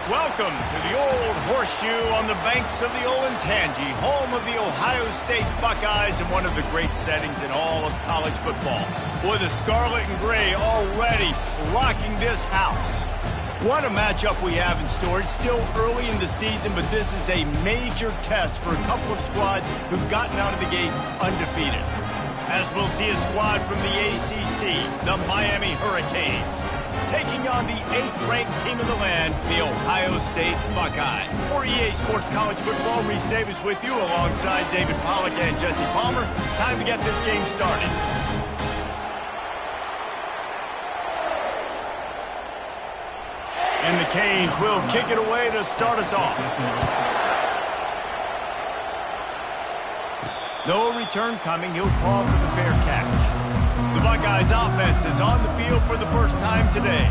Welcome to the Old Horseshoe on the banks of the Olentangy, home of the Ohio State Buckeyes and one of the great settings in all of college football. Boy, the Scarlet and Gray already rocking this house. What a matchup we have in store. It's still early in the season, but this is a major test for a couple of squads who've gotten out of the gate undefeated. As we'll see a squad from the ACC, the Miami Hurricanes, taking on the 8th-ranked team in the land, the Ohio State Buckeyes. For EA Sports College Football, Reese Davis with you alongside David Pollack and Jesse Palmer. Time to get this game started. And the Canes will kick it away to start us off. No return coming. He'll call for the fair catch. The Buckeyes offense is on the field for the first time today.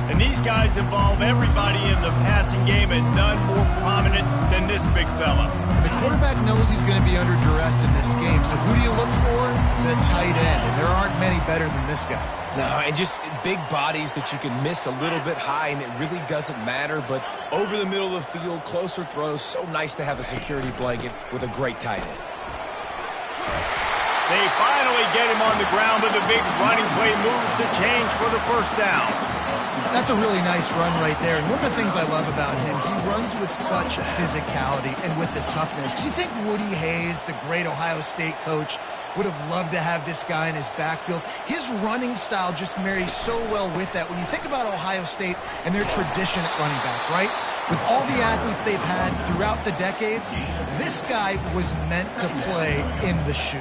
And these guys involve everybody in the passing game, and none more prominent than this big fella. The quarterback knows he's going to be under duress in this game. So who do you look for? The tight end. And there aren't many better than this guy. No, and just big bodies that you can miss a little bit high, and it really doesn't matter. But over the middle of the field, closer throws, so nice to have a security blanket with a great tight end. They finally get him on the ground, but the big running play moves the change for the first down. That's a really nice run right there. And one of the things I love about him, he runs with such physicality and with the toughness. Do you think Woody Hayes, the great Ohio State coach, would have loved to have this guy in his backfield? His running style just marries so well with that. When you think about Ohio State and their tradition at running back, right? With all the athletes they've had throughout the decades, this guy was meant to play in the shoe.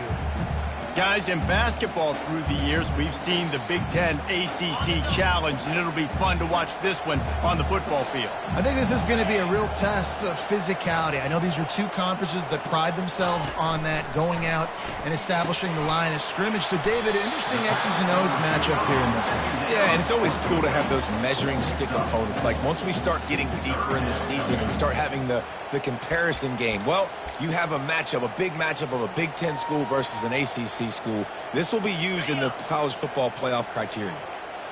Guys, in basketball through the years, we've seen the Big Ten ACC Challenge, and it'll be fun to watch this one on the football field. I think this is going to be a real test of physicality. I know these are two conferences that pride themselves on that, going out and establishing the line of scrimmage. So, David, interesting X's and O's matchup here in this one. Yeah, and it's always cool to have those measuring stick opponents. Like, once we start getting deeper in the season and start having the comparison game, well, you have a matchup, a big matchup of a Big Ten school versus an ACC school. This will be used in the college football playoff criteria.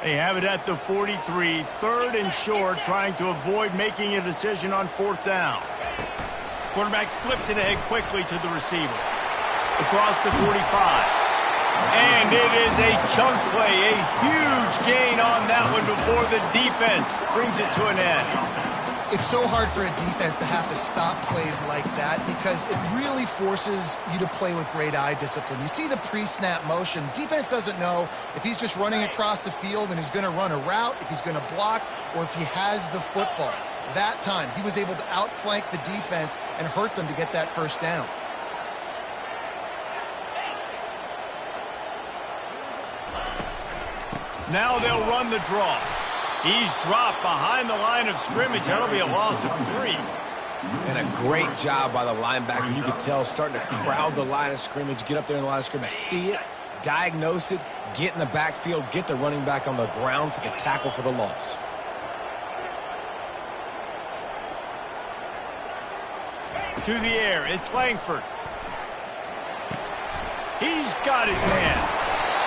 They have it at the 43, third and short, trying to avoid making a decision on fourth down. Quarterback flips it ahead quickly to the receiver. Across the 45. And it is a chunk play, a huge gain on that one before the defense brings it to an end. It's so hard for a defense to have to stop plays like that because it really forces you to play with great eye discipline. You see the pre-snap motion. Defense doesn't know if he's just running across the field and he's going to run a route, if he's going to block, or if he has the football. That time, he was able to outflank the defense and hurt them to get that first down. Now they'll run the draw. He's dropped behind the line of scrimmage. That'll be a loss of 3. And a great job by the linebacker. You could tell starting to crowd the line of scrimmage, get up there in the line of scrimmage, see it, diagnose it, get in the backfield, get the running back on the ground for the tackle for the loss. To the air, it's Langford. He's got his man.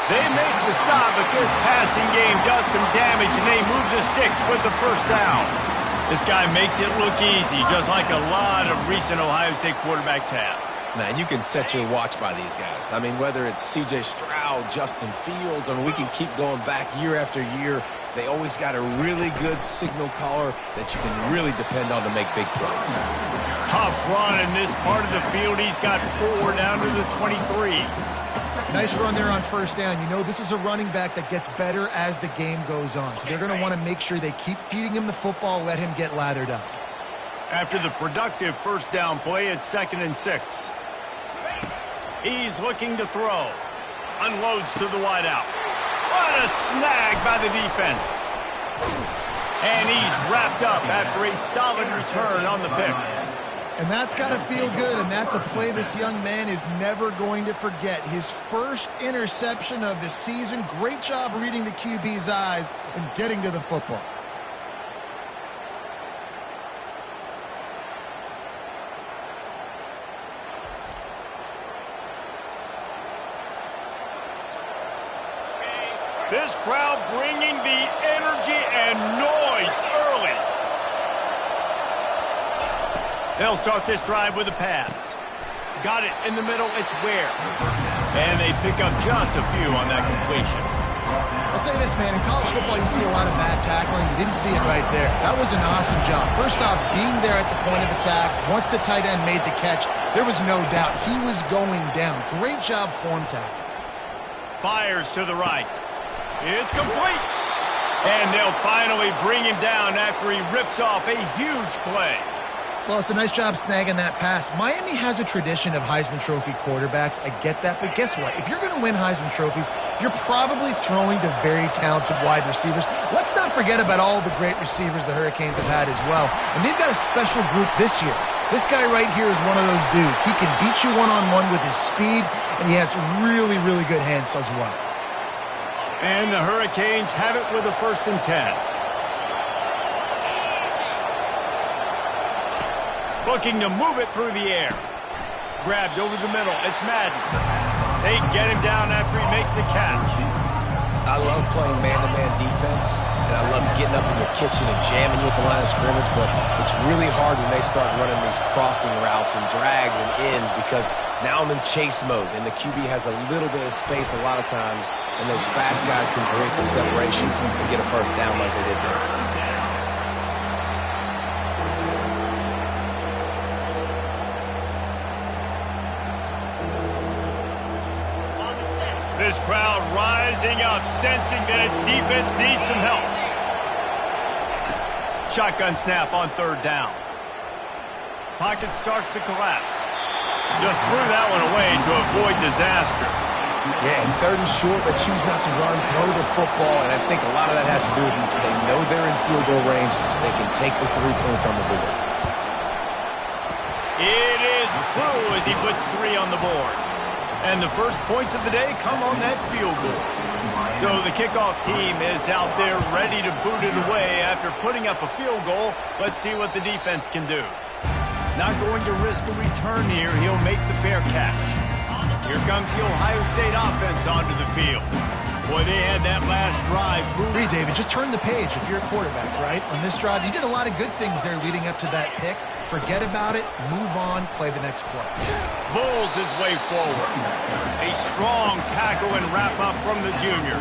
They make the stop, but this passing game does some damage, and they move the sticks with the first down. This guy makes it look easy, just like a lot of recent Ohio State quarterbacks have. Now, you can set your watch by these guys. I mean, whether it's C.J. Stroud, Justin Fields, I mean, we can keep going back year after year. They always got a really good signal caller that you can really depend on to make big plays. Tough run in this part of the field. He's got 4 down to the 23. Nice run there on first down. You know, this is a running back that gets better as the game goes on. So they're going to want to make sure they keep feeding him the football, let him get lathered up. After the productive first down play, it's 2nd and 6. He's looking to throw. Unloads to the wideout. What a snag by the defense. And he's wrapped up after a solid return on the pick. And that's got to feel good, and that's a play this young man is never going to forget. His first interception of the season. Great job reading the QB's eyes and getting to the football. This crowd bringing the energy and noise early. They'll start this drive with a pass. Got it in the middle. It's Ware. And they pick up just a few on that completion. I'll say this, man. In college football, you see a lot of bad tackling. You didn't see it right there. That was an awesome job. First off, being there at the point of attack. Once the tight end made the catch, there was no doubt he was going down. Great job form tackle. Fires to the right. It's complete. And they'll finally bring him down after he rips off a huge play. Well, it's a nice job snagging that pass. Miami has a tradition of Heisman Trophy quarterbacks. I get that, but guess what? If you're going to win Heisman Trophies, you're probably throwing to very talented wide receivers. Let's not forget about all the great receivers the Hurricanes have had as well. And they've got a special group this year. This guy right here is one of those dudes. He can beat you one-on-one with his speed, and he has really, really good hands as well. And the Hurricanes have it with a 1st and 10. Looking to move it through the air. Grabbed over the middle. It's Madden. They get him down after he makes the catch. I love playing man-to-man defense, and I love getting up in your kitchen and jamming you at the line of scrimmage, but it's really hard when they start running these crossing routes and drags and ends because now I'm in chase mode, and the QB has a little bit of space a lot of times, and those fast guys can create some separation and get a 1st down like they did there. This crowd rising up, sensing that its defense needs some help. Shotgun snap on 3rd down. Pocket starts to collapse. Just threw that one away to avoid disaster. Yeah, and 3rd and short, they choose not to run, throw the football, and I think a lot of that has to do with they know they're in field goal range. They can take the 3 points on the board. It is true as he puts 3 on the board. And the first points of the day come on that field goal. So the kickoff team is out there ready to boot it away after putting up a field goal. Let's see what the defense can do. Not going to risk a return here. He'll make the fair catch. Here comes the Ohio State offense onto the field. Boy, they had that last drive. Agree, David. Just turn the page if you're a quarterback, right? On this drive, you did a lot of good things there leading up to that pick. Forget about it, move on, play the next play. Bulls his way forward. A strong tackle and wrap-up from the junior.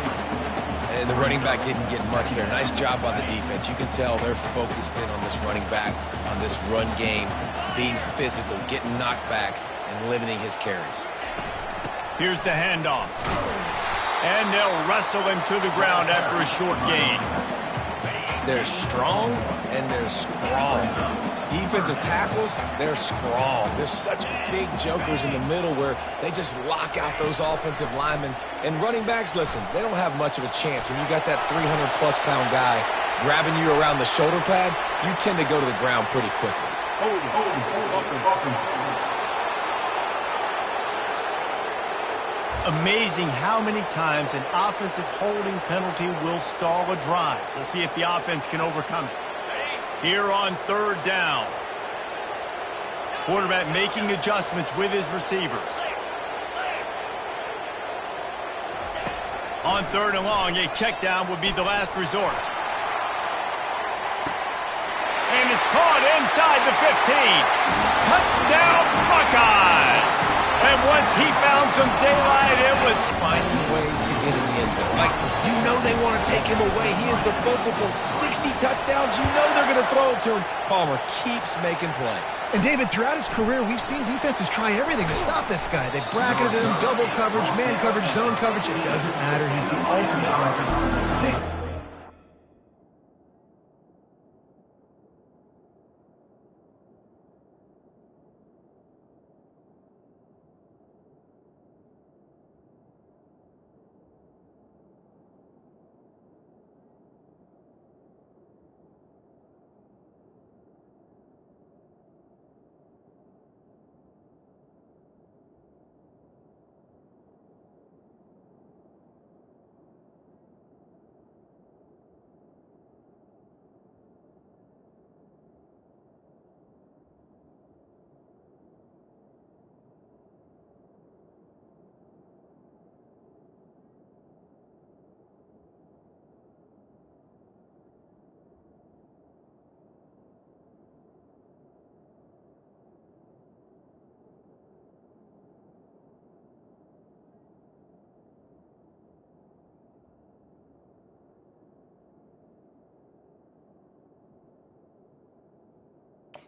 And the running back didn't get much there. Nice job on the defense. You can tell they're focused in on this running back, on this run game, being physical, getting knockbacks, and limiting his carries. Here's the handoff. And they'll wrestle him to the ground after a short gain. They're strong and they're strong. Defensive tackles, they're strong. There's such big jokers in the middle where they just lock out those offensive linemen. And running backs, listen, they don't have much of a chance. When you got that 300-plus pound guy grabbing you around the shoulder pad, you tend to go to the ground pretty quickly. Amazing how many times an offensive holding penalty will stall a drive. We'll see if the offense can overcome it. Here on 3rd down. Quarterback making adjustments with his receivers. On 3rd and long, a check down would be the last resort. And it's caught inside the 15. Touchdown Buckeyes! And once he found some daylight, it was finding ways to get in the end zone. Like, you know they want to take him away. He is the focal point. 60 touchdowns, you know they're going to throw it to him. Palmer keeps making plays. And David, throughout his career, we've seen defenses try everything to stop this guy. They bracketed him, double coverage, man coverage, zone coverage. It doesn't matter. He's the ultimate weapon.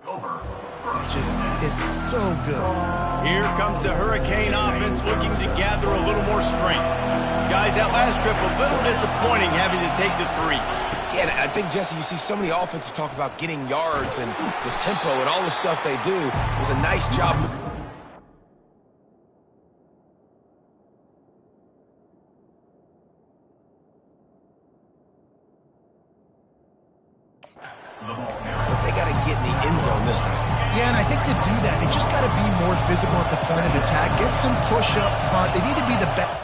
Which is so good. Here comes the Hurricane offense looking to gather a little more strength. Guys, that last trip, a little disappointing having to take the 3. Yeah, I think, Jesse, you see so many offenses talk about getting yards and the tempo and all the stuff they do. It was a nice job. But they got to get in the end zone this time. Yeah, and I think to do that, they just got to be more physical at the point of attack. Get some push up front. They need to be the best.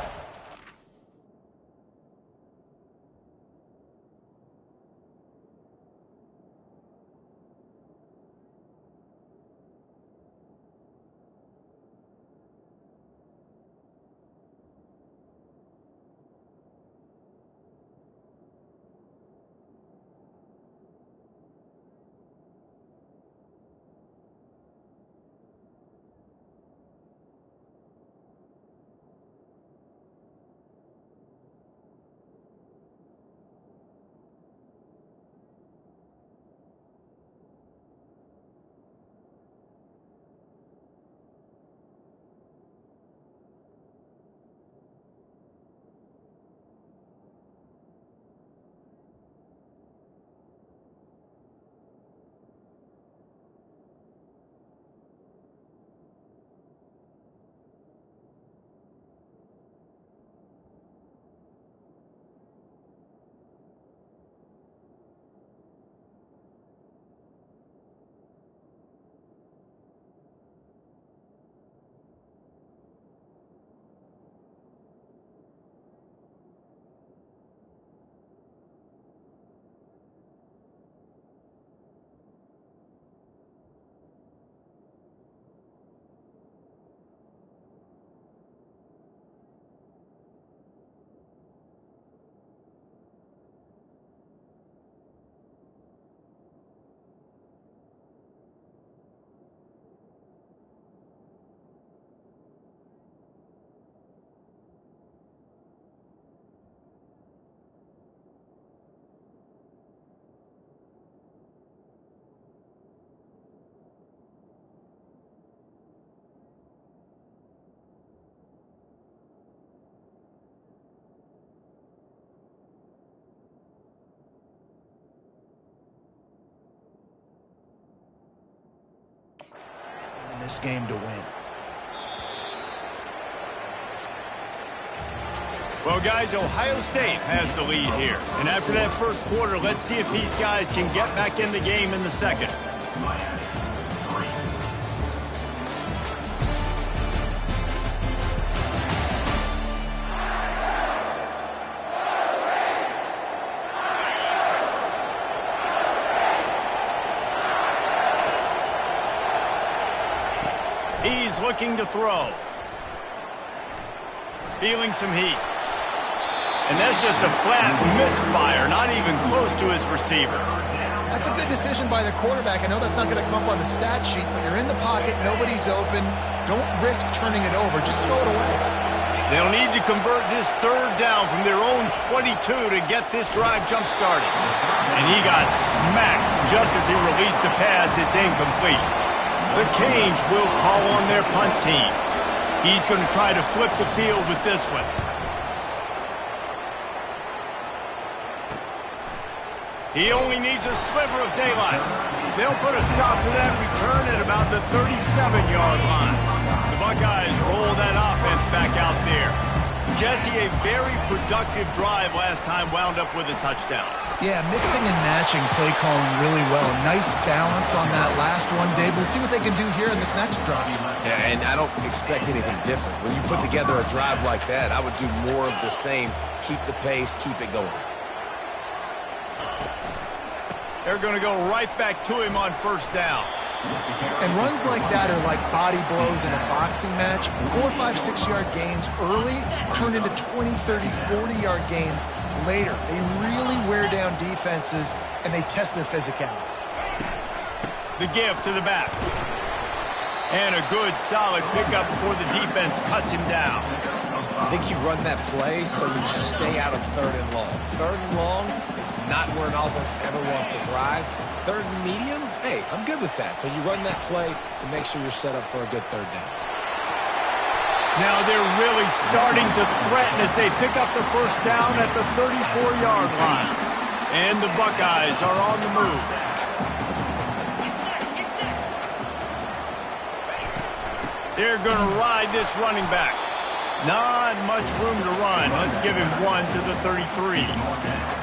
In this game to win. Well, guys, Ohio State has the lead here. And after that first quarter, let's see if these guys can get back in the game in the second. He's looking to throw. Feeling some heat. And that's just a flat misfire, not even close to his receiver. That's a good decision by the quarterback. I know that's not going to come up on the stat sheet, but you're in the pocket, nobody's open. Don't risk turning it over. Just throw it away. They'll need to convert this third down from their own 22 to get this drive jump-started. And he got smacked just as he released the pass. It's incomplete. The Canes will call on their punt team. He's going to try to flip the field with this one. He only needs a sliver of daylight. They'll put a stop to that return at about the 37-yard line. The Buckeyes roll that offense back out there. Jesse, a very productive drive last time wound up with a touchdown. Yeah, mixing and matching play calling really well. Nice balance on that last one, Dave. Let's see what they can do here in this next drive. Yeah, and I don't expect anything different. When you put together a drive like that, I would do more of the same. Keep the pace, keep it going. They're going to go right back to him on first down. And runs like that are like body blows in a boxing match. 4, 5, 6-yard gains early turn into 20, 30, 40-yard gains later. They really wear down defenses, and they test their physicality. The give to the back. And a good, solid pickup before the defense cuts him down. I think you run that play so you stay out of 3rd and long. 3rd and long is not where an offense ever wants to thrive. 3rd and medium, hey, I'm good with that. So you run that play to make sure you're set up for a good 3rd down. Now they're really starting to threaten as they pick up the first down at the 34-yard line. And the Buckeyes are on the move. They're going to ride this running back. Not much room to run. Let's give him 1 to the 33.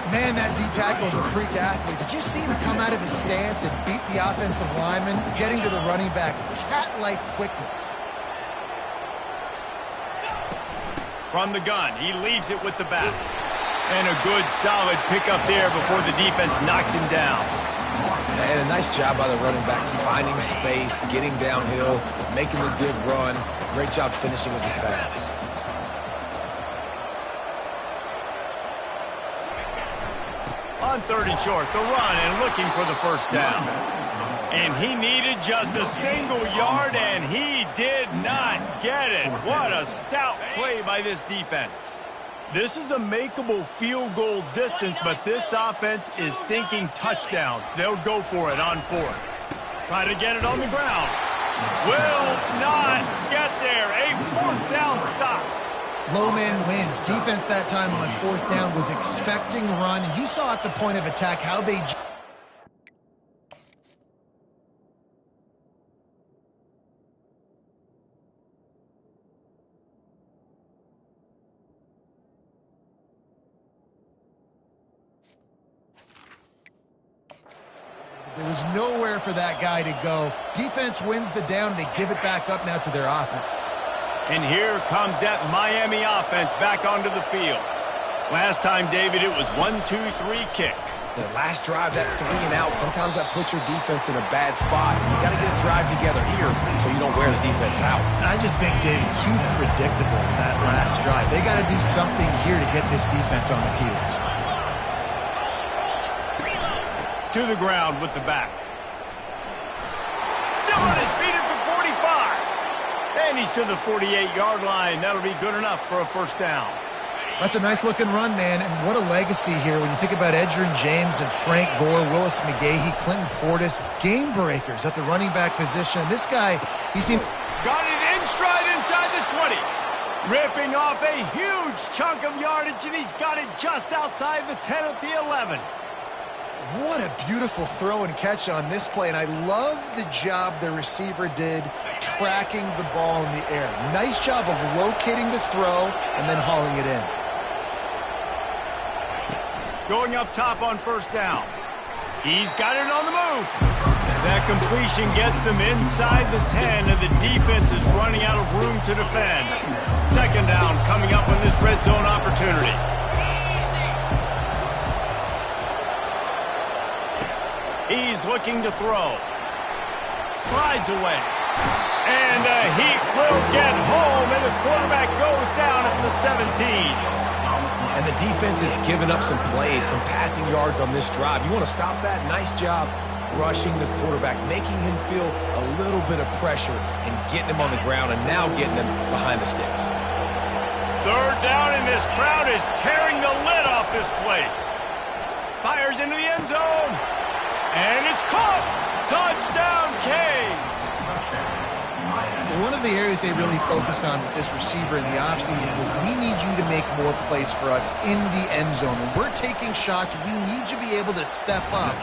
Man, that D-tackle is a freak athlete. Did you see him come out of his stance and beat the offensive lineman, getting to the running back? Cat-like quickness. From the gun, he leaves it with the back. And a good, solid pickup there before the defense knocks him down. And a nice job by the running back, finding space, getting downhill, making a good run. Great job finishing with his pads. On 3rd and short, the run and looking for the first down. And he needed just a single yard, and he did not get it. What a stout play by this defense. This is a makeable field goal distance, but this offense is thinking touchdowns. They'll go for it on 4th. Try to get it on the ground. Will not get there. A 4th down stop. Low man wins. Defense that time on 4th down was expecting run. You saw at the point of attack how they... There was nowhere for that guy to go. Defense wins the down. They give it back up now to their offense. And here comes that Miami offense back onto the field. Last time, David, it was 1-2-3 kick. The last drive, that 3 and out, sometimes that puts your defense in a bad spot. And you got to get a drive together here so you don't wear the defense out. I just think, David, too predictable that last drive. They got to do something here to get this defense on their heels. To the ground with the back. Still on his feet at the 45. And he's to the 48-yard line. That'll be good enough for a first down. That's a nice-looking run, man, and what a legacy here when you think about Edgerrin James and Frank Gore, Willis McGahee, Clinton Portis, game breakers at the running back position. This guy, he seemed... Got it in stride inside the 20. Ripping off a huge chunk of yardage, and he's got it just outside the 10 at the 11. What a beautiful throw and catch on this play, and I love the job the receiver did tracking the ball in the air. Nice job of locating the throw and then hauling it in. Going up top on first down. He's got it on the move. That completion gets them inside the 10, and the defense is running out of room to defend. Second down coming up on this red zone opportunity. He's looking to throw. Slides away. And he will get home, and the quarterback goes down at the 17. And the defense has given up some plays, some passing yards on this drive. You want to stop that? Nice job rushing the quarterback, making him feel a little bit of pressure and getting him on the ground and now getting him behind the sticks. Third down, and this crowd is tearing the lid off this place. Fires into the end zone. And it's caught! Touchdown, Canes! One of the areas they really focused on with this receiver in the offseason was we need you to make more plays for us in the end zone. When we're taking shots, we need you to be able to step up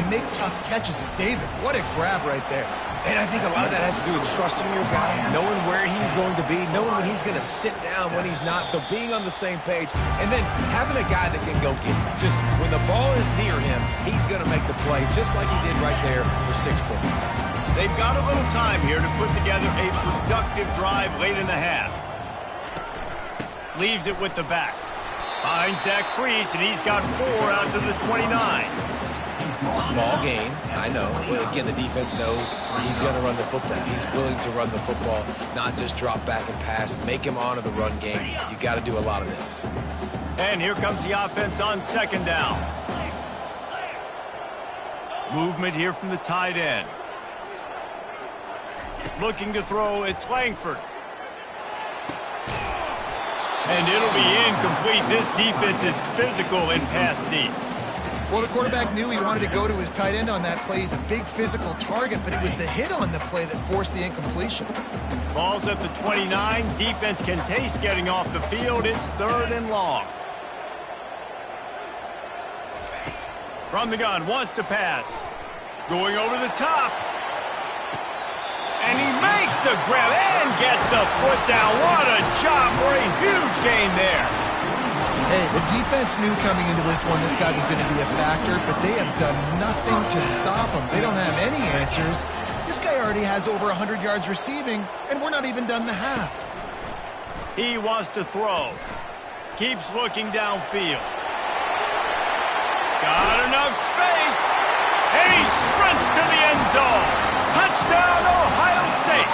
and make tough catches. And David, what a grab right there. And I think a lot of that has to do with trusting your guy, knowing where he's going to be, knowing when he's going to sit down, when he's not. So being on the same page, and then having a guy that can go get it. Just when the ball is near him, he's going to make the play, just like he did right there for 6 points. They've got a little time here to put together a productive drive late in the half. Leaves it with the back. Finds that crease, and he's got 4 out to the 29. Small gain, I know. But again, the defense knows he's going to run the football. He's willing to run the football, not just drop back and pass. Make him honor the run game. You got to do a lot of this. And here comes the offense on second down. Movement here from the tight end. Looking to throw, it's Langford. And it'll be incomplete. This defense is physical in pass deep. Well, the quarterback knew he wanted to go to his tight end on that play. He's a big physical target, but it was the hit on the play that forced the incompletion. Ball's at the 29. Defense can taste getting off the field. It's 3rd and long. From the gun, wants to pass. Going over the top. And he makes the grab and gets the foot down. What a job for a huge gain there. Hey, the defense knew coming into this one this guy was going to be a factor, but they have done nothing to stop him. They don't have any answers. This guy already has over 100 yards receiving, and we're not even done the half. He wants to throw. Keeps looking downfield. Got enough space. And he sprints to the end zone. Touchdown, Ohio State.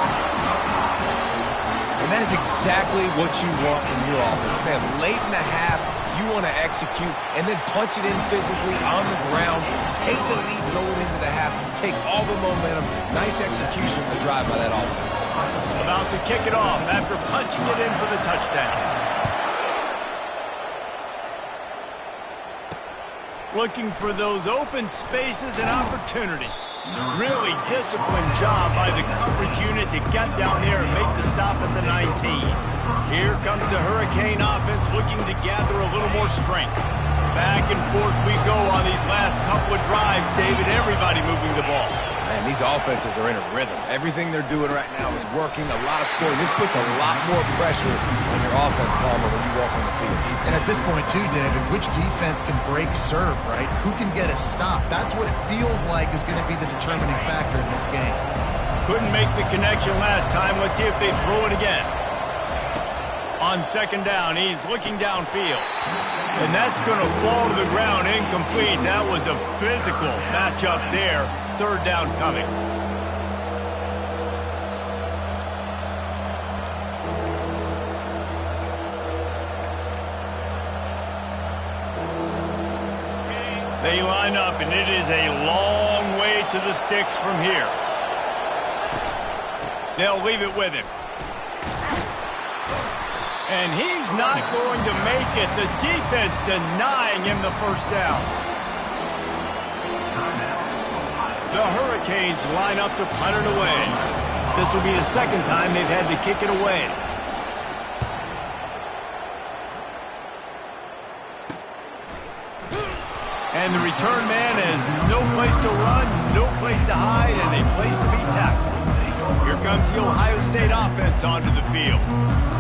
And that is exactly what you want in your offense. Man, late in the half, you want to execute and then punch it in physically on the ground. Take the lead going into the half. Take all the momentum. Nice execution of the drive by that offense. About to kick it off after punching it in for the touchdown. Looking for those open spaces and opportunity. Really disciplined job by the coverage unit to get down there and make the stop at the 19. Here comes the Hurricane offense looking to gather a little more strength. Back and forth we go on these last couple of drives, David. Everybody moving the ball. Man, these offenses are in a rhythm. Everything they're doing right now is working, a lot of scoring. This puts a lot more pressure on your offense, Palmer, when you walk on the field. And at this point, too, David, which defense can break serve, right? Who can get a stop? That's what it feels like is going to be the determining factor in this game. Couldn't make the connection last time. Let's see if they throw it again. On 2nd down, he's looking downfield. And that's going to fall to the ground incomplete. That was a physical matchup there. 3rd down coming. They line up, and it is a long way to the sticks from here. They'll leave it with him. And he's not going to make it. The defense denying him the 1st down. The Hurricanes line up to punt it away. This will be the 2nd time they've had to kick it away. And the return man has no place to run, no place to hide, and a place to be tackled. Here comes the Ohio State offense onto the field.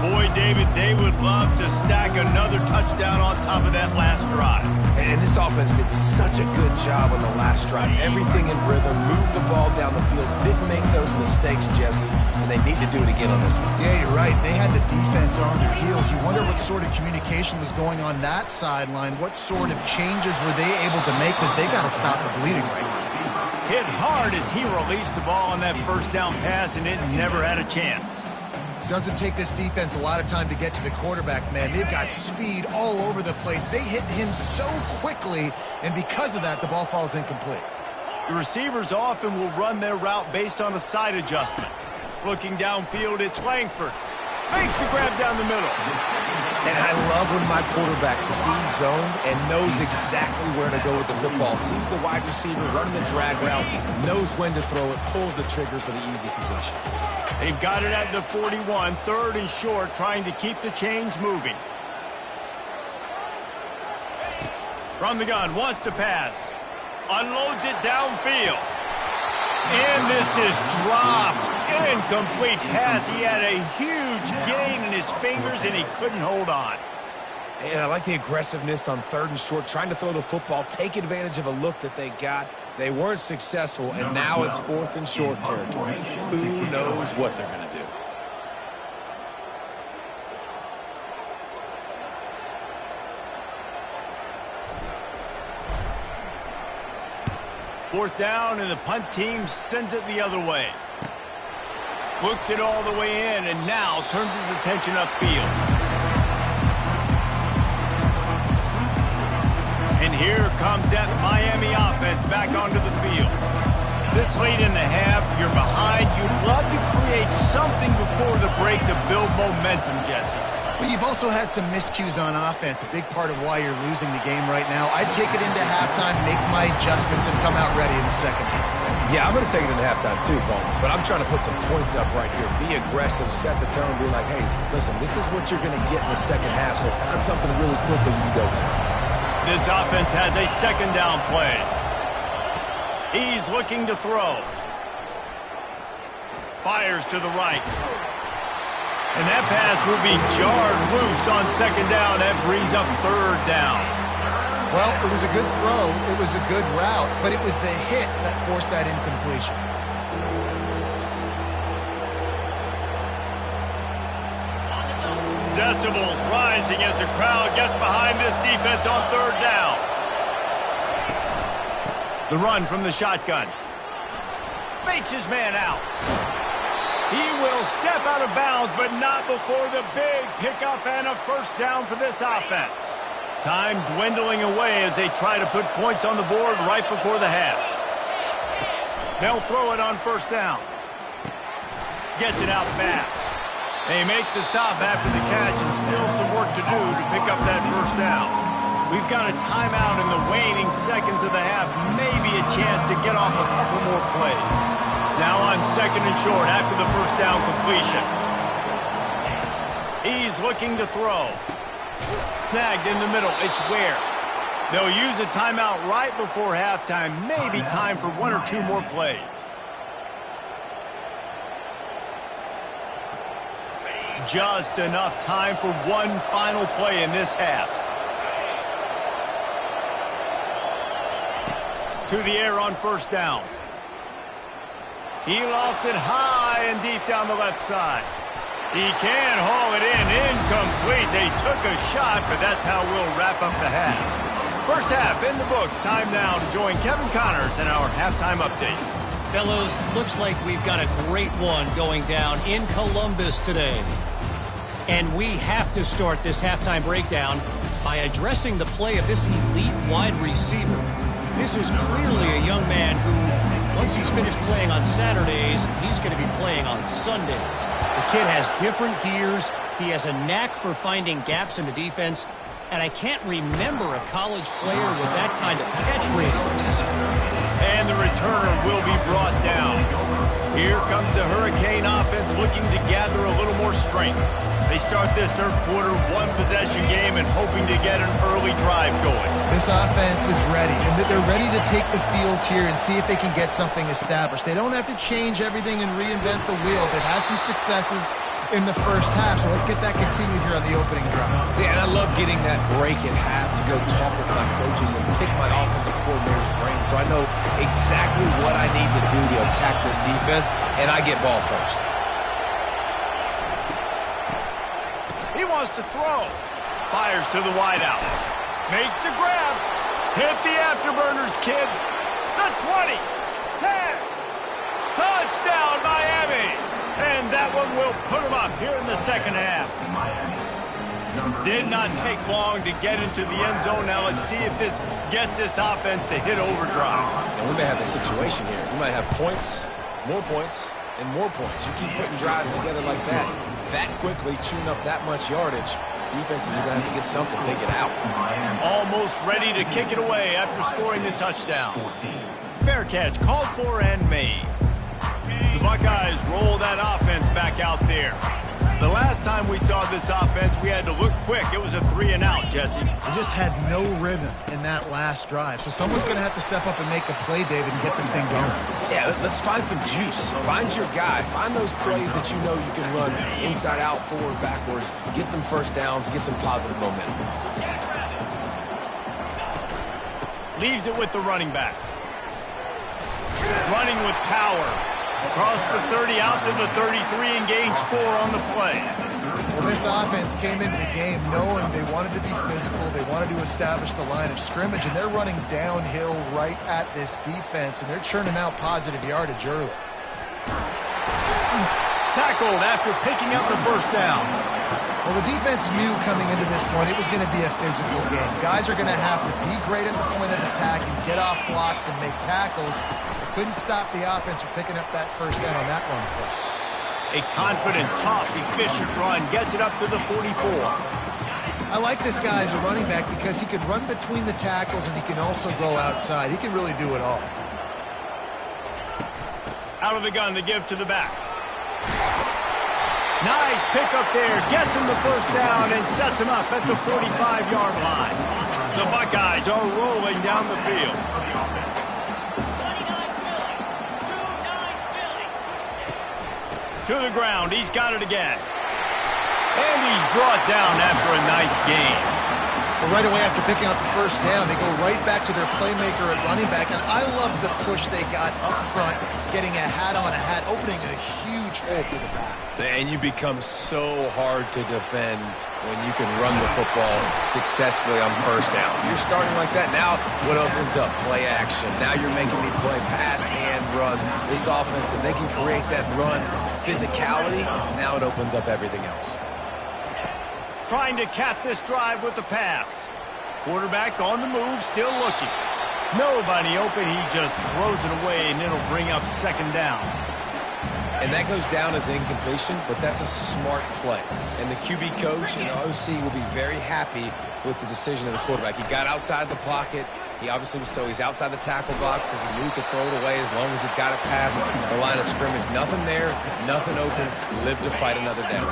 Boy, David, they would love to stack another touchdown on top of that last drive. And this offense did such a good job on the last drive. Everything in rhythm, moved the ball down the field, didn't make those mistakes, Jesse, and they need to do it again on this one. Yeah, you're right. They had the defense on their heels. You wonder what sort of communication was going on that sideline. What sort of changes were they able to make, because they got to stop the bleeding right now. Hit hard as he released the ball on that 1st down pass, and it never had a chance. Doesn't take this defense a lot of time to get to the quarterback, man. They've got speed all over the place. They hit him so quickly, and because of that, the ball falls incomplete. The receivers often will run their route based on a side adjustment. Looking downfield, it's Langford. Makes the grab down the middle. And I love when my quarterback sees zone and knows exactly where to go with the football. Sees the wide receiver running the drag route, knows when to throw it, pulls the trigger for the easy completion. They've got it at the 41, 3rd and short, trying to keep the chains moving. From the gun, wants to pass. Unloads it downfield. And this is dropped. Incomplete pass. He had a huge gain in his fingers, and he couldn't hold on. And I like the aggressiveness on 3rd and short, trying to throw the football, take advantage of a look that they got. They weren't successful, and now it's 4th and short territory. Who knows what they're going to do? Fourth down, and the punt team sends it the other way. Looks it all the way in, and now turns his attention upfield. And here comes that Miami offense back onto the field. This late in the half, you're behind. You'd love to create something before the break to build momentum, Jesse. But you've also had some miscues on offense, a big part of why you're losing the game right now. I'd take it into halftime, make my adjustments, and come out ready in the second half. Yeah, I'm going to take it into halftime too, Paul. But I'm trying to put some points up right here. Be aggressive, set the tone, be like, hey, listen, this is what you're going to get in the second half, so find something really quickly you can go to. This offense has a second down play. He's looking to throw. Fires to the right. And that pass will be jarred loose on second down. That brings up third down. Well, it was a good throw. It was a good route, but it was the hit that forced that incompletion. Decibels rising as the crowd gets behind this defense on third down. The run from the shotgun. Fakes his man out. He will step out of bounds, but not before the big pickup and a first down for this offense. Time dwindling away as they try to put points on the board right before the half. They'll throw it on first down. Gets it out fast. They make the stop after the catch and still some work to do to pick up that first down. We've got a timeout in the waning seconds of the half. Maybe a chance to get off a couple more plays. Now on second and short after the first down completion. He's looking to throw. Snagged in the middle. It's Ware. They'll use a timeout right before halftime. Maybe time for one or two more plays. Just enough time for one final play in this half. To the air on first down. He lofts it high and deep down the left side. He can haul it in. Incomplete. They took a shot, but that's how we'll wrap up the half. First half in the books. Time now to join Kevin Connors in our halftime update. Fellows, looks like we've got a great one going down in Columbus today. And we have to start this halftime breakdown by addressing the play of this elite wide receiver. This is clearly a young man who, once he's finished playing on Saturdays, he's going to be playing on Sundays. The kid has different gears. He has a knack for finding gaps in the defense. And I can't remember a college player with that kind of catch radius. And the returner will be brought down. Here comes the Hurricane offense looking to gather a little more strength. They start this third quarter one-possession game and hoping to get an early drive going. This offense is ready, and they're ready to take the field here and see if they can get something established. They don't have to change everything and reinvent the wheel. They've had some successes in the first half, so let's get that continued here on the opening drive. Yeah, and I love getting that break at half to go talk with my coaches and pick my offensive coordinator's brain so I know exactly what I need to do to attack this defense, and I get ball first. He wants to throw. Fires to the wideout. Makes the grab. Hit the afterburners, kid. The 20. 10. Touchdown, Miami. And that one will put him up here in the second half. Did not take long to get into the end zone. Now let's see if this gets this offense to hit overdrive. And we may have a situation here. We might have points, and more points. You keep putting drives together like that quickly, chewing up that much yardage, defenses are going to have to get something to take it out. Almost ready to kick it away after scoring the touchdown. Fair catch called for and made. The Buckeyes roll that offense back out there. The last time we saw this offense, we had to look quick. It was a 3-and-out, Jesse. They just had no rhythm in that last drive. So someone's going to have to step up and make a play, David, and get this thing going. Yeah, let's find some juice. Find your guy. Find those plays that you know you can run inside out, forward, backwards. Get some first downs. Get some positive momentum. Leaves it with the running back. Running with power. Across the 30, out to the 33, and gains 4 on the play. Well, this offense came into the game knowing they wanted to be physical, they wanted to establish the line of scrimmage, and they're running downhill right at this defense, and they're churning out positive yardage early. Tackled after picking up the first down. Well, the defense knew coming into this one it was going to be a physical game. Guys are going to have to be great at the point of attack and get off blocks and make tackles. Couldn't stop the offense from picking up that first down on that run play. A confident, tough, efficient run gets it up to the 44. I like this guy as a running back because he can run between the tackles and he can also go outside. He can really do it all. Out of the gun to give to the back. Nice pickup there. Gets him the first down and sets him up at the 45-yard line. The Buckeyes are rolling down the field. To the ground. He's got it again. And he's brought down after a nice gain. Well, right away after picking up the first down, they go right back to their playmaker at running back. And I love the push they got up front, getting a hat on a hat, opening a huge hole for the back. And you become so hard to defend when you can run the football successfully on first down. You're starting like that. Now what opens up? Play action. Now you're making me play pass and run. This offense, and they can create that run physicality. Now it opens up everything else. Trying to cap this drive with the pass. Quarterback on the move, still looking. Nobody open. He just throws it away, and it'll bring up second down. And that goes down as an incompletion, but that's a smart play. And the QB coach and the OC will be very happy with the decision of the quarterback. He got outside the pocket. He obviously was he's outside the tackle box, as he knew he could throw it away as long as he got it past the line of scrimmage. Nothing there, nothing open. Lived to fight another down.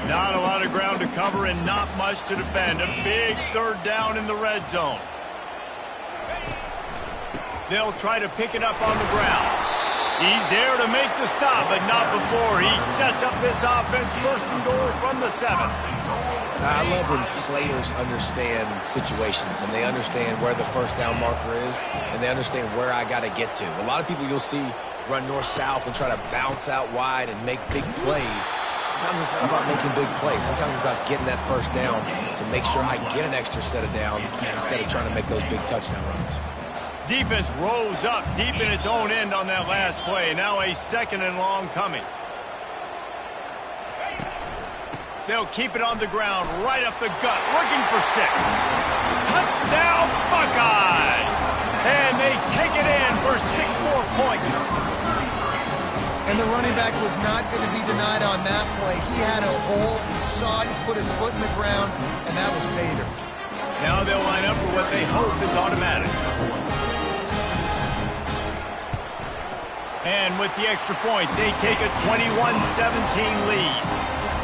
Not a lot of ground to cover and not much to defend. A big third down in the red zone. They'll try to pick it up on the ground. He's there to make the stop, but not before he sets up this offense first and goal from the 7. I love when players understand situations and they understand where the first down marker is and they understand where I got to get to. A lot of people you'll see run north-south and try to bounce out wide and make big plays. Sometimes it's not about making big plays. Sometimes it's about getting that first down to make sure I get an extra set of downs instead of trying to make those big touchdown runs. Defense rose up deep in its own end on that last play. Now a second and long coming. They'll keep it on the ground, right up the gut, looking for 6. Touchdown, Buckeyes! And they take it in for 6 more points. And the running back was not going to be denied on that play. He had a hole, he saw it, he put his foot in the ground, and that was pay dirt. Now they'll line up for what they hope is automatic. And with the extra point, they take a 21-17 lead.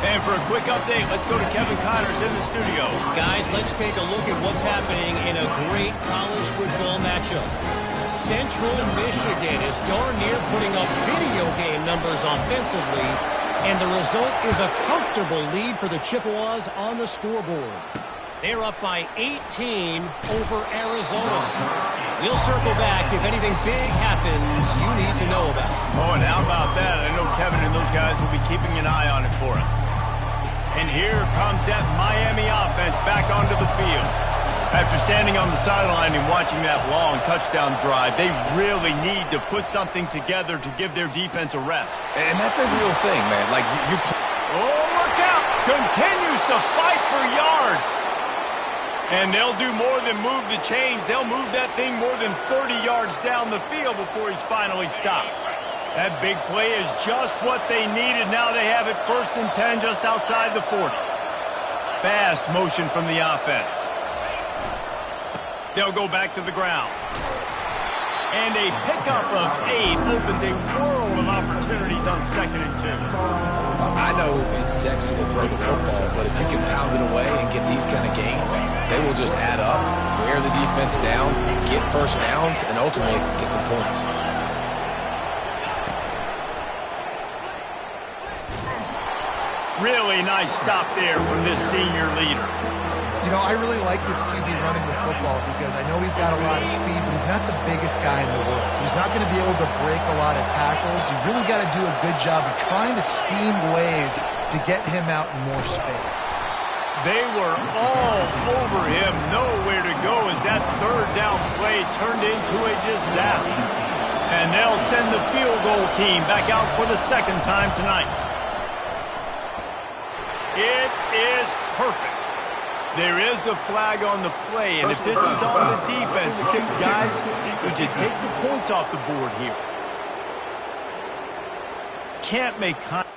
And for a quick update, let's go to Kevin Connors in the studio. Guys, let's take a look at what's happening in a great college football matchup. Central Michigan is darn near putting up video game numbers offensively, and the result is a comfortable lead for the Chippewas on the scoreboard. They're up by 18 over Arizona. We'll circle back if anything big happens you need to know about. Oh, and how about that? I know Kevin and those guys will be keeping an eye on it for us. And here comes that Miami offense back onto the field. After standing on the sideline and watching that long touchdown drive, they really need to put something together to give their defense a rest. And that's a real thing, man. Like, Oh, look out! Continues to fight for yards. And they'll do more than move the chains. They'll move that thing more than 30 yards down the field before he's finally stopped. That big play is just what they needed. Now they have it 1st and 10 just outside the 40. Fast motion from the offense. They'll go back to the ground. And a pickup of 8 opens a world of opportunities on 2nd and 2. I know it's sexy to throw the football, but if you can pound it away and get these kind of gains, they will just add up, wear the defense down, get first downs, and ultimately get some points. Really nice stop there from this senior leader. You know, I really like this QB running the football because I know he's got a lot of speed, but he's not the biggest guy in the world. So he's not going to be able to break a lot of tackles. You really got to do a good job of trying to scheme ways to get him out in more space. They were all over him. Nowhere to go as that 3rd down play turned into a disaster. And they'll send the field goal team back out for the 2nd time tonight. It is perfect. There is a flag on the play, and if this is on the defense, guys, would you take the points off the board here? Can't make contact.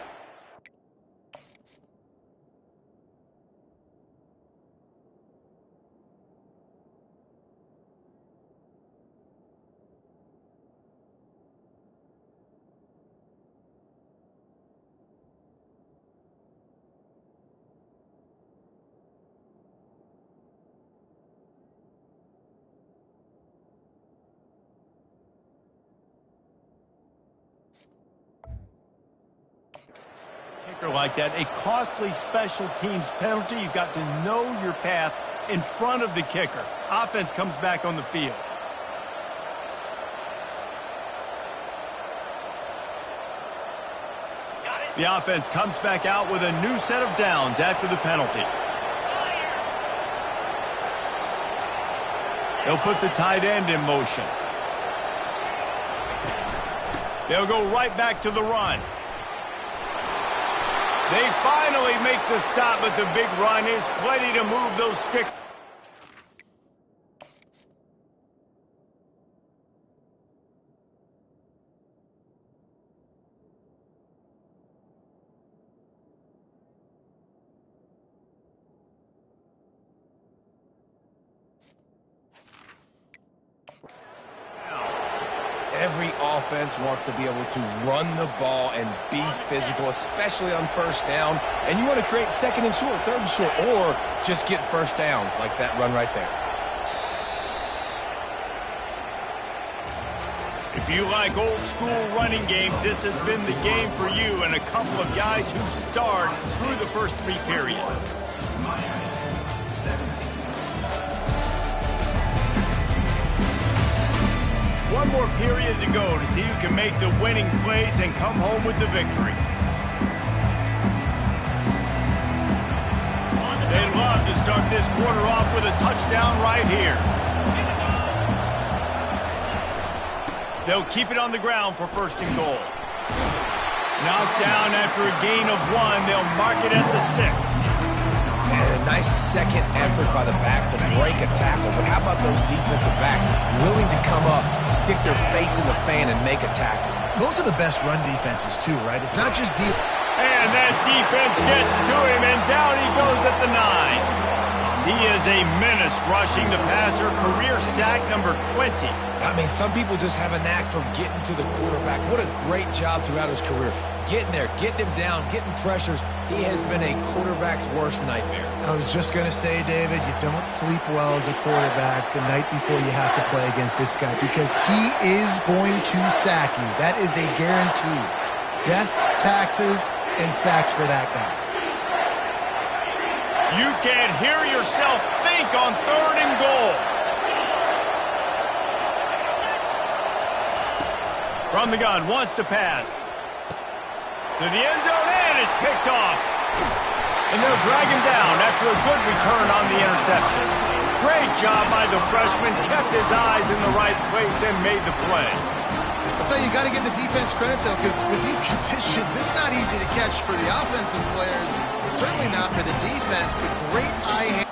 like that, a costly special teams penalty. You've got to know your path in front of the kicker. Offense comes back on the field. The offense comes back out with a new set of downs after the penalty. They'll put the tight end in motion. They'll go right back to the run. They finally make the stop, but the big run is plenty to move those sticks. Every offense wants to be able to run the ball and be physical, especially on first down. And you want to create second and short, third and short, or just get first downs like that run right there. If you like old school running games, this has been the game for you and a couple of guys who starred through the first 3 periods. One more period to go to see who can make the winning plays and come home with the victory. They'd love to start this quarter off with a touchdown right here. They'll keep it on the ground for first and goal. Knocked down after a gain of 1. They'll mark it at the 6. And a nice second effort by the back to break a tackle. But how about those defensive backs willing to come up, stick their face in the fan, and make a tackle? Those are the best run defenses, too, right? It's not just deep. And that defense gets to him, and down he goes at the 9. He is a menace rushing the passer, career sack number 20. I mean, some people just have a knack for getting to the quarterback. What a great job throughout his career. Getting there, getting him down, getting pressures. He has been a quarterback's worst nightmare. I was just going to say, David, you don't sleep well as a quarterback the night before you have to play against this guy because he is going to sack you. That is a guarantee. Death, taxes, and sacks for that guy. You can't hear yourself think on 3rd and goal. From the gun, wants to pass. To the end zone, and is picked off. And they'll drag him down after a good return on the interception. Great job by the freshman, kept his eyes in the right place and made the play. I'll tell you, you got to give the defense credit, though, because with these conditions, it's not easy to catch for the offensive players. Certainly not for the defense, but great eye hand.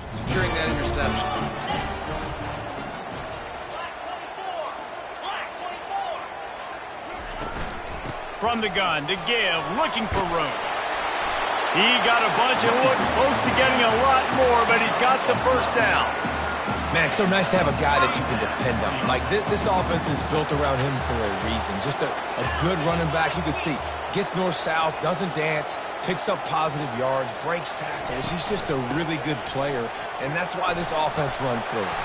Securing that interception. From the gun to give, looking for room. He got a bunch and looked close to getting a lot more, but he's got the first down. Man, it's so nice to have a guy that you can depend on. Like, this offense is built around him for a reason. Just a good running back. You can see, gets north-south, doesn't dance, picks up positive yards, breaks tackles. He's just a really good player, and that's why this offense runs through it.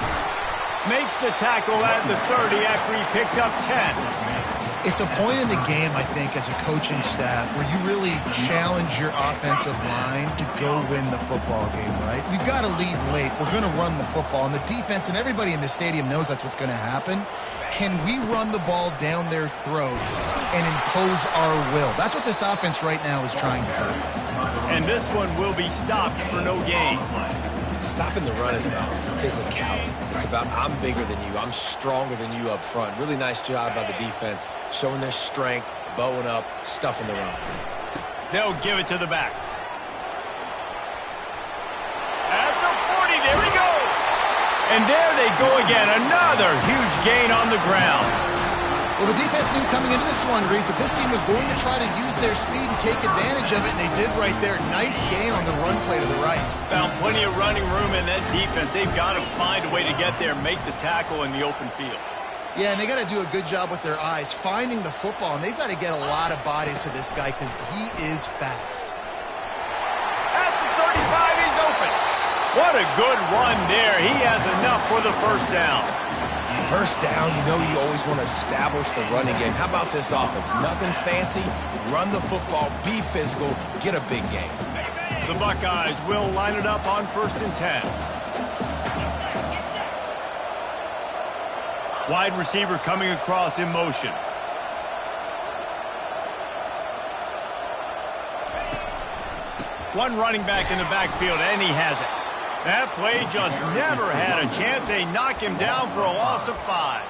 Makes the tackle at the 30 after he picked up 10. It's a point in the game, I think, as a coaching staff where you really challenge your offensive line to go win the football game, right? We've got to lead late. We're going to run the football. And the defense and everybody in the stadium knows that's what's going to happen. Can we run the ball down their throats and impose our will? That's what this offense right now is trying to do. And this one will be stopped for no gain. Stopping the run is about physicality. It's about I'm bigger than you. I'm stronger than you up front. Really nice job by the defense, showing their strength, bowing up, stuffing the run. They'll give it to the back. At the 40, there he goes. And there they go again. Another huge gain on the ground. Well, the defense knew coming into this one, Reese, that this team was going to try to use their speed and take advantage of it, and they did right there. Nice gain on the run play to the right. Found plenty of running room in that defense. They've got to find a way to get there, make the tackle in the open field. Yeah, and they got to do a good job with their eyes, finding the football, and they've got to get a lot of bodies to this guy because he is fast. At the 35, he's open. What a good run there. He has enough for the first down. First down, you know you always want to establish the running game. How about this offense? Nothing fancy. Run the football, be physical, get a big game. The Buckeyes will line it up on 1st and 10. Wide receiver coming across in motion. One running back in the backfield, and he has it. That play just never had a chance. They knock him down for a loss of 5.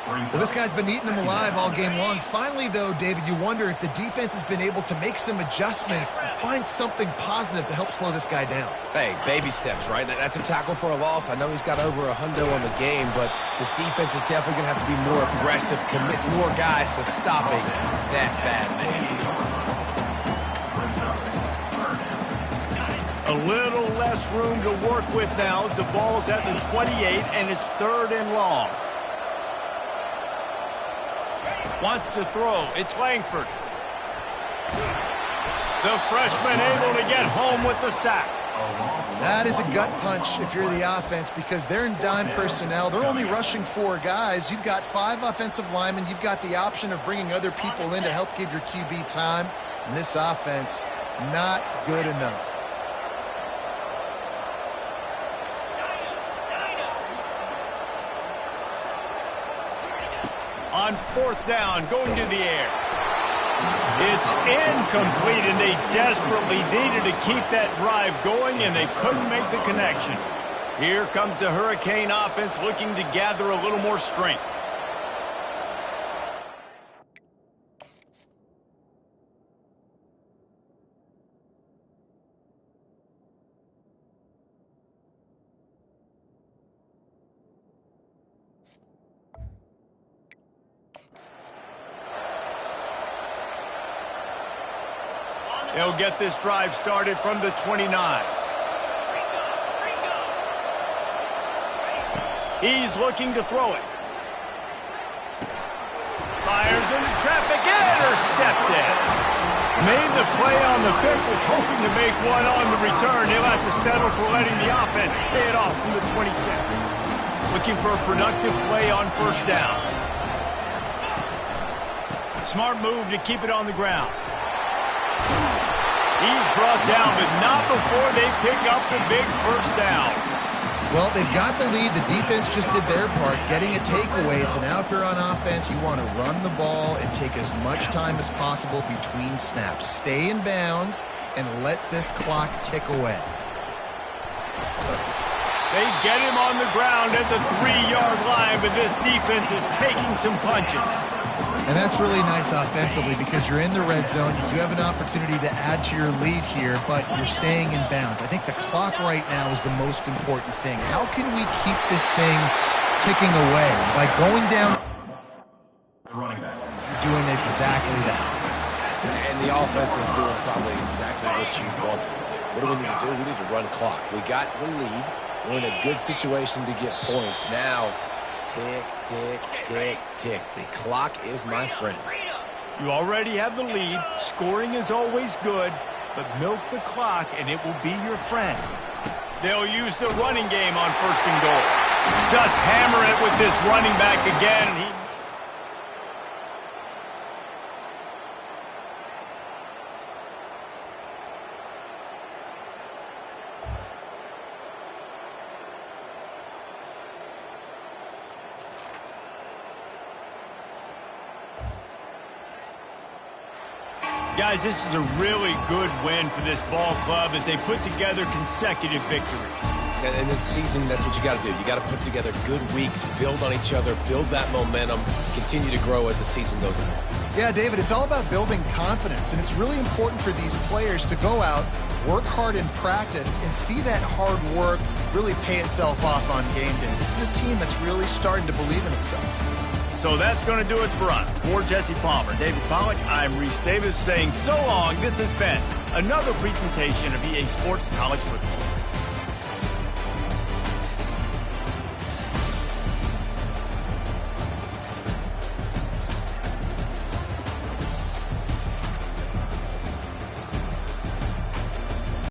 Well, this guy's been eating them alive all game long. Finally, though, David, you wonder if the defense has been able to make some adjustments, find something positive to help slow this guy down. Hey, baby steps, right? That's a tackle for a loss. I know he's got over a hundo on the game, but this defense is definitely going to have to be more aggressive, commit more guys to stopping that bad man. A little less room to work with now as the ball's at the 28, and it's 3rd and long. Wants to throw. It's Langford. The freshman able to get home with the sack. That is a gut punch if you're the offense because they're in dime personnel. They're only rushing 4 guys. You've got 5 offensive linemen. You've got the option of bringing other people in to help give your QB time. And this offense, not good enough. On 4th down, going to the air. It's incomplete, and they desperately needed to keep that drive going, and they couldn't make the connection. Here comes the Hurricane offense looking to gather a little more strength. They'll get this drive started from the 29. He's looking to throw it. Fires into traffic, intercepted. Made the play on the pick, was hoping to make one on the return. He'll have to settle for letting the offense pay it off from the 26. Looking for a productive play on 1st down. Smart move to keep it on the ground. He's brought down, but not before they pick up the big 1st down. Well, they've got the lead. The defense just did their part, getting a takeaway. So now if you're on offense, you want to run the ball and take as much time as possible between snaps. Stay in bounds and let this clock tick away. They get him on the ground at the 3-yard line, but this defense is taking some punches. And that's really nice offensively because you're in the red zone. You do have an opportunity to add to your lead here, but you're staying in bounds. I think the clock right now is the most important thing. How can we keep this thing ticking away? By going down, you're doing exactly that. And the offense is doing probably exactly what you want them to do. What do we need to do? We need to run clock. We got the lead. We're in a good situation to get points. Now, tick, tick, tick, tick. The clock is my friend. You already have the lead. Scoring is always good, but milk the clock and it will be your friend. They'll use the running game on 1st and goal. Just hammer it with this running back again. And guys, this is a really good win for this ball club as they put together consecutive victories. And this season, that's what you got to do. You got to put together good weeks, build on each other, build that momentum, continue to grow as the season goes on. Yeah, David, it's all about building confidence, and it's really important for these players to go out, work hard in practice, and see that hard work really pay itself off on game day. This is a team that's really starting to believe in itself. So that's going to do it for us. For Jesse Palmer, David Pollack, I'm Reese Davis saying so long. This has been another presentation of EA Sports College Football.